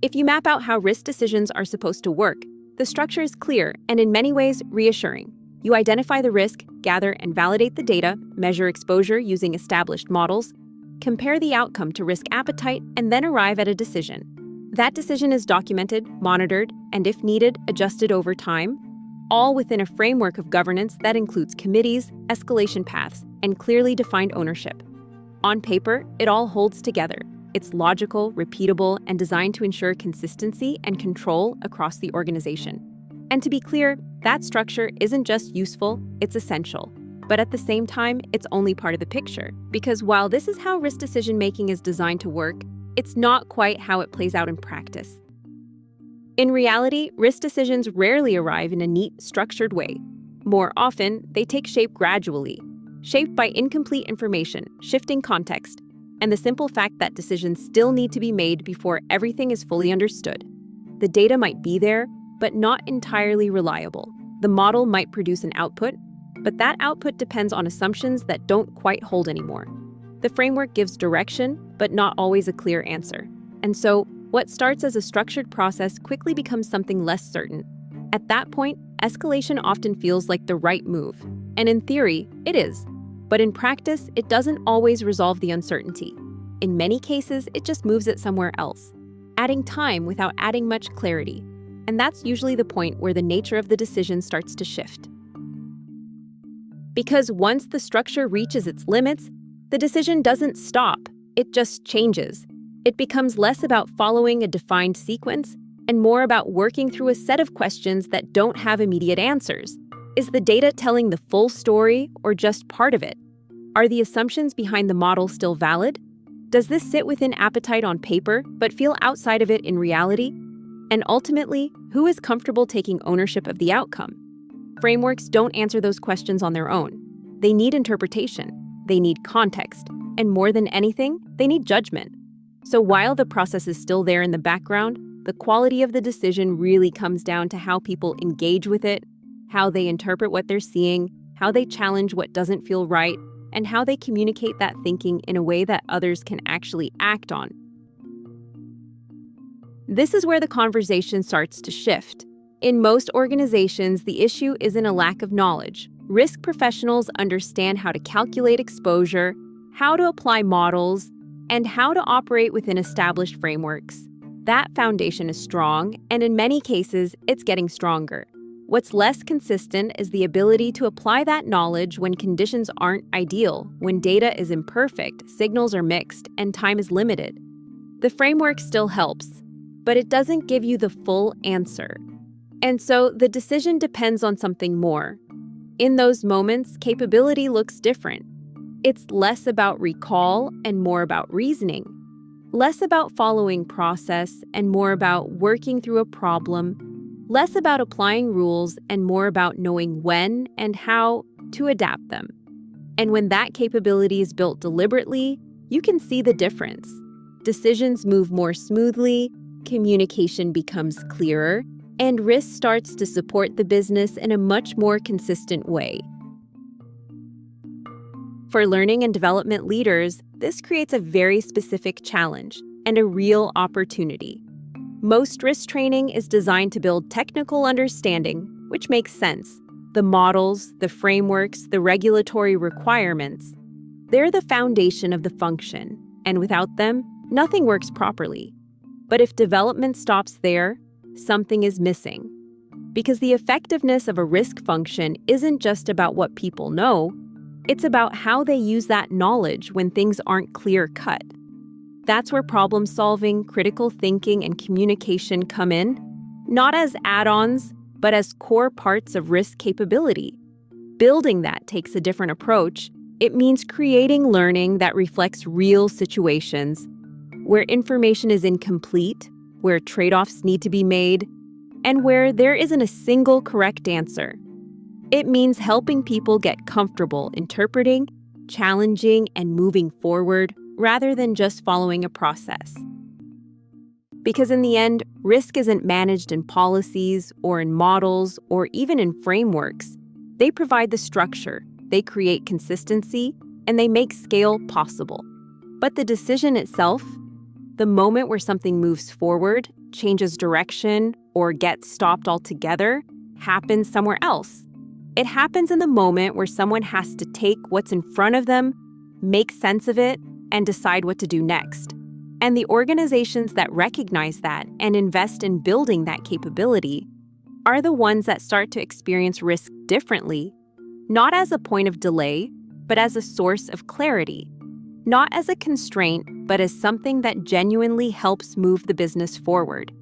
If you map out how risk decisions are supposed to work, the structure is clear and in many ways reassuring. You identify the risk, gather and validate the data, measure exposure using established models, compare the outcome to risk appetite, and then arrive at a decision. That decision is documented, monitored, and if needed, adjusted over time, all within a framework of governance that includes committees, escalation paths, and clearly defined ownership. On paper, it all holds together. It's logical, repeatable, and designed to ensure consistency and control across the organization. And to be clear, that structure isn't just useful, it's essential. But at the same time, it's only part of the picture. Because while this is how risk decision-making is designed to work, it's not quite how it plays out in practice. In reality, risk decisions rarely arrive in a neat, structured way. More often, they take shape gradually, shaped by incomplete information, shifting context, and the simple fact that decisions still need to be made before everything is fully understood. The data might be there, but not entirely reliable. The model might produce an output, but that output depends on assumptions that don't quite hold anymore. The framework gives direction, but not always a clear answer. And so, what starts as a structured process quickly becomes something less certain. At that point, escalation often feels like the right move. And in theory, it is. But in practice, it doesn't always resolve the uncertainty. In many cases, it just moves it somewhere else, adding time without adding much clarity. And that's usually the point where the nature of the decision starts to shift. Because once the structure reaches its limits, the decision doesn't stop, it just changes. It becomes less about following a defined sequence and more about working through a set of questions that don't have immediate answers. Is the data telling the full story or just part of it? Are the assumptions behind the model still valid? Does this sit within appetite on paper but feel outside of it in reality? And ultimately, who is comfortable taking ownership of the outcome? Frameworks don't answer those questions on their own. They need interpretation. They need context, and more than anything, they need judgment. So while the process is still there in the background, the quality of the decision really comes down to how people engage with it, how they interpret what they're seeing, how they challenge what doesn't feel right, and how they communicate that thinking in a way that others can actually act on. This is where the conversation starts to shift. In most organizations, the issue isn't a lack of knowledge. Risk professionals understand how to calculate exposure, how to apply models, and how to operate within established frameworks. That foundation is strong, and in many cases, it's getting stronger. What's less consistent is the ability to apply that knowledge when conditions aren't ideal, when data is imperfect, signals are mixed, and time is limited. The framework still helps, but it doesn't give you the full answer. And so the decision depends on something more. In those moments, capability looks different. It's less about recall and more about reasoning. Less about following process and more about working through a problem. Less about applying rules and more about knowing when and how to adapt them. And when that capability is built deliberately, you can see the difference. Decisions move more smoothly, communication becomes clearer, and risk starts to support the business in a much more consistent way. For learning and development leaders, this creates a very specific challenge and a real opportunity. Most risk training is designed to build technical understanding, which makes sense. The models, the frameworks, the regulatory requirements, they're the foundation of the function, and without them, nothing works properly. But if development stops there, something is missing. Because the effectiveness of a risk function isn't just about what people know, it's about how they use that knowledge when things aren't clear-cut. That's where problem-solving, critical thinking, and communication come in, not as add-ons, but as core parts of risk capability. Building that takes a different approach. It means creating learning that reflects real situations, where information is incomplete, where trade-offs need to be made, and where there isn't a single correct answer. It means helping people get comfortable interpreting, challenging, and moving forward rather than just following a process. Because in the end, risk isn't managed in policies or in models or even in frameworks. They provide the structure, they create consistency, and they make scale possible. But the decision itself, The moment where something moves forward, changes direction, or gets stopped altogether happens somewhere else. It happens in the moment where someone has to take what's in front of them, make sense of it, and decide what to do next. And the organizations that recognize that and invest in building that capability are the ones that start to experience risk differently, not as a point of delay, but as a source of clarity. Not as a constraint, but as something that genuinely helps move the business forward.